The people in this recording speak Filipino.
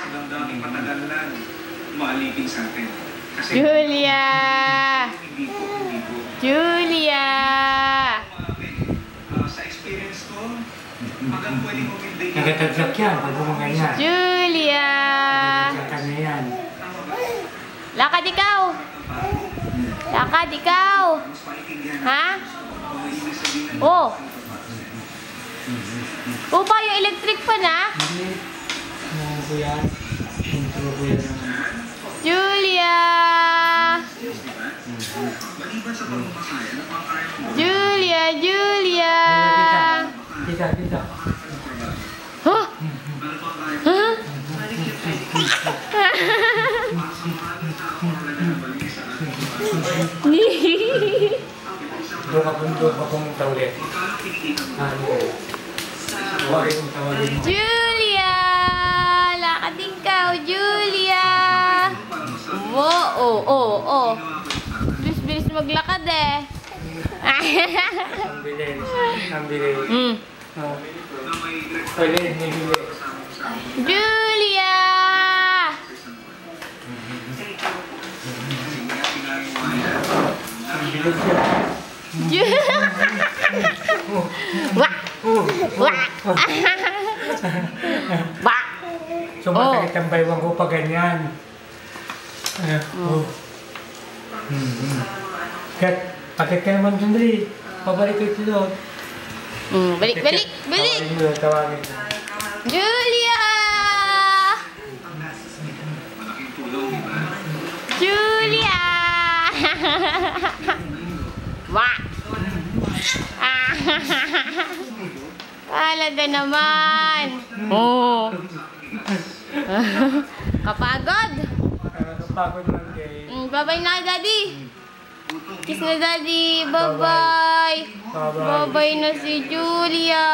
Sa damdaming matagal na maalipin sa atin. Kasi Julia! Hindi po. Julia! Sa experience ko, hanggang pwedeng umilday. Nagtatagsak yan, pag bumangay yan. Julia! Nagtatagsak na yan. Lakad ikaw! Lakad ikaw! Ha? Oh! Upa, yung electric fan ha? Hindi. Ano ko yan? Intro ko yan naman. Julia! Julia! Julia! Kita. Huh? Huh? Doon ka pumunta ulit. Huwag kong tawagin mo. Julia! Lakad ikaw, Julia! Oh. Bilis maglakad eh. Ang bilis. Pwede, nabili. Julia! Ang bilis yan. Wak! Wak! Wak! Sumasakit ang baywang ko pa ganyan. Kat, pakit ka naman sandali. Pabalik ko ito doon. Balik! Tawagin mo. Julia! Julia! Wak! Talaga naman. Oh. Kapagod. Kapagod lang kay. Bye-bye na, Daddy. Kiss na, Daddy. Bye-bye. Bye-bye na si Julia.